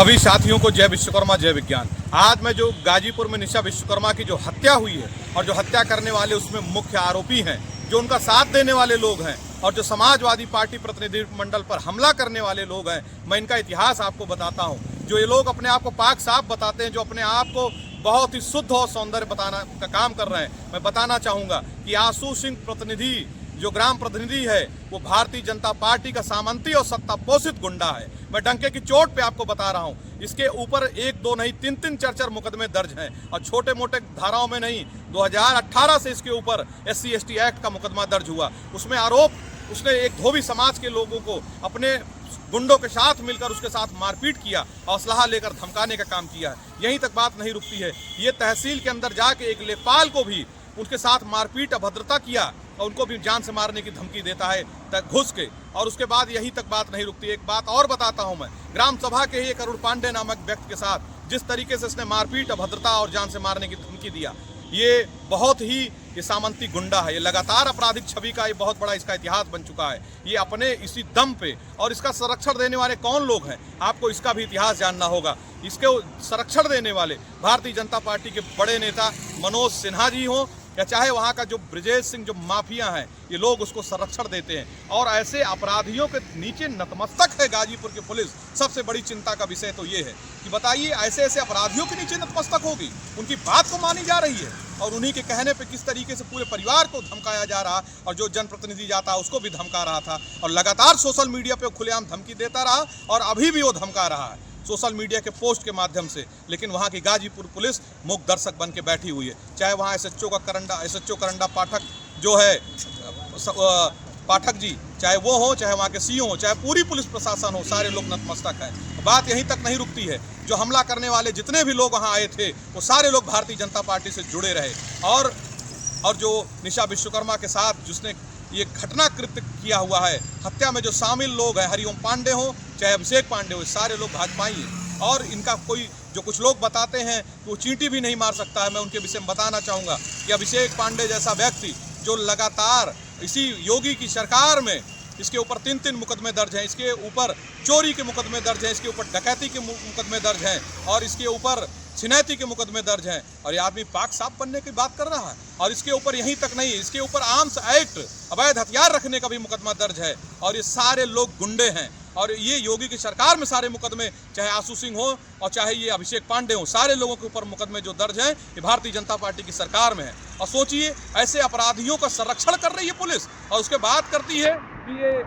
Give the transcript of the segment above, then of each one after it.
सभी साथियों को जय विश्वकर्मा जय विज्ञान। आज मैं जो गाजीपुर में निशा विश्वकर्मा की जो हत्या हुई है और जो हत्या करने वाले उसमें मुख्य आरोपी हैं, जो उनका साथ देने वाले लोग हैं और जो समाजवादी पार्टी प्रतिनिधिमंडल पर हमला करने वाले लोग हैं, मैं इनका इतिहास आपको बताता हूं। जो ये लोग अपने आप को पाक साफ बताते हैं, जो अपने आप को बहुत ही शुद्ध और सौंदर्य बताना का काम कर रहे हैं, मैं बताना चाहूँगा कि आशु सिंह प्रतिनिधि जो ग्राम प्रतिनिधि है वो भारतीय जनता पार्टी का सामंती और सत्ता पोषित गुंडा है। मैं डंके की चोट पे आपको बता रहा हूँ। इसके ऊपर 1 2 नहीं 3 4 मुकदमे दर्ज हैं और छोटे मोटे धाराओं में नहीं। 2018 से इसके ऊपर SC ST एक्ट का मुकदमा दर्ज हुआ। उसमें आरोप उसने एक धोबी समाज के लोगों को अपने गुंडों के साथ मिलकर उसके साथ मारपीट किया और असलाहा लेकर धमकाने का काम किया है। यहीं तक बात नहीं रुकती है, ये तहसील के अंदर जाके एक लेखपाल को भी उनके साथ मारपीट अभद्रता किया और उनको भी जान से मारने की धमकी देता है घुस के। और उसके बाद यहीं तक बात नहीं रुकती है, एक बात और बताता हूं मैं। ग्राम सभा के ही अरुण पांडे नामक व्यक्ति के साथ जिस तरीके से इसने मारपीट अभद्रता और जान से मारने की धमकी दिया, ये बहुत ही ये सामंती गुंडा है। ये लगातार आपराधिक छवि का ये बहुत बड़ा इसका इतिहास बन चुका है। ये अपने इसी दम पे, और इसका संरक्षण देने वाले कौन लोग हैं आपको इसका भी इतिहास जानना होगा। इसके संरक्षण देने वाले भारतीय जनता पार्टी के बड़े नेता मनोज सिन्हा जी हों या चाहे वहाँ का जो ब्रजेश सिंह जो माफिया हैं, ये लोग उसको संरक्षण देते हैं। और ऐसे अपराधियों के नीचे नतमस्तक है गाजीपुर की पुलिस। सबसे बड़ी चिंता का विषय तो ये है कि बताइए ऐसे ऐसे अपराधियों के नीचे नतमस्तक होगी, उनकी बात को मानी जा रही है और उन्हीं के कहने पे किस तरीके से पूरे परिवार को धमकाया जा रहा, और जो जनप्रतिनिधि जाता उसको भी धमका रहा था और लगातार सोशल मीडिया पे खुलेआम धमकी देता रहा और अभी भी वो धमका रहा है सोशल मीडिया के पोस्ट के माध्यम से। लेकिन वहाँ की गाजीपुर पुलिस मूक दर्शक बन के बैठी हुई है। चाहे वहाँ SHO करंडा पाठक जो है पाठक जी, चाहे वो हो, चाहे वहाँ के CO हो, चाहे पूरी पुलिस प्रशासन हो, सारे लोग नतमस्तक हैं। बात यहीं तक नहीं रुकती है, जो हमला करने वाले जितने भी लोग वहाँ आए थे वो सारे लोग भारतीय जनता पार्टी से जुड़े रहे। और जो निशा विश्वकर्मा के साथ जिसने ये घटना कृत्य किया हुआ है, हत्या में जो शामिल लोग हैं, हरिओम पांडे हो चाहे अभिषेक पांडे हो, सारे लोग भाजपाई हैं। और इनका कोई जो कुछ लोग बताते हैं कि वो चींटी भी नहीं मार सकता है, मैं उनके विषय में बताना चाहूँगा कि अभिषेक पांडे जैसा व्यक्ति जो लगातार इसी योगी की सरकार में इसके ऊपर 3 मुकदमे दर्ज हैं, इसके ऊपर चोरी के मुकदमे दर्ज हैं, इसके ऊपर डकैती के मुकदमे दर्ज हैं और इसके ऊपर छिनैती के मुकदमे दर्ज हैं, और ये आदमी पाक साफ बनने की बात कर रहा है। और इसके ऊपर यहीं तक नहीं, इसके ऊपर आर्म्स एक्ट अवैध हथियार रखने का भी मुकदमा दर्ज है। और ये सारे लोग गुंडे हैं और ये योगी की सरकार में सारे मुकदमे, चाहे आशु सिंह हो और चाहे ये अभिषेक पांडे हो, सारे लोगों के ऊपर मुकदमे जो दर्ज हैं ये भारतीय जनता पार्टी की सरकार में है। और सोचिए ऐसे अपराधियों का संरक्षण कर रही है पुलिस और उसके बात करती है कि ये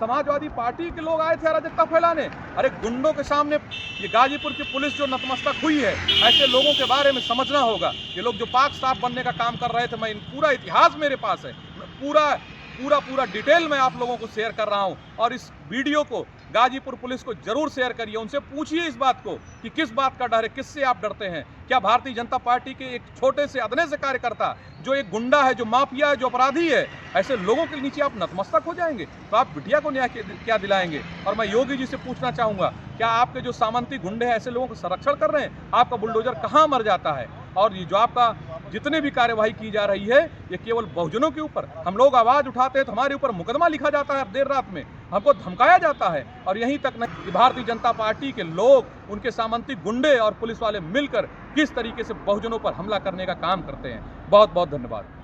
समाजवादी पार्टी के लोग आए थे अराजकता फैलाने। अरे गुंडों के सामने ये गाजीपुर की पुलिस जो नतमस्तक हुई है, ऐसे लोगों के बारे में समझना होगा। ये लोग जो पाक साफ बनने का काम कर रहे थे, मैं पूरा इतिहास मेरे पास है, पूरा डिटेल में आप लोगों को शेयर कर रहा हूं। और इस वीडियो को गाजीपुर पुलिस को जरूर शेयर करिए, उनसे पूछिए इस बात को कि किस बात का डर है, किससे आप डरते हैं। क्या भारतीय जनता पार्टी के एक छोटे से अदने से कार्यकर्ता जो एक गुंडा है, जो माफिया है, जो अपराधी है, ऐसे लोगों के नीचे आप नतमस्तक हो जाएंगे तो आप बिटिया को न्याय क्या दिलाएंगे। और मैं योगी जी से पूछना चाहूँगा, क्या आपके जो सामंती गुंडे हैं ऐसे लोगों को संरक्षण कर रहे हैं? आपका बुलडोजर कहाँ मर जाता है? और ये जो आपका जितने भी कार्यवाही की जा रही है ये केवल बहुजनों के ऊपर, हम लोग आवाज़ उठाते हैं तो हमारे ऊपर मुकदमा लिखा जाता है, देर रात में हमको धमकाया जाता है। और यहीं तक नहीं कि भारतीय जनता पार्टी के लोग, उनके सामंती गुंडे और पुलिस वाले मिलकर किस तरीके से बहुजनों पर हमला करने का काम करते हैं। बहुत बहुत धन्यवाद।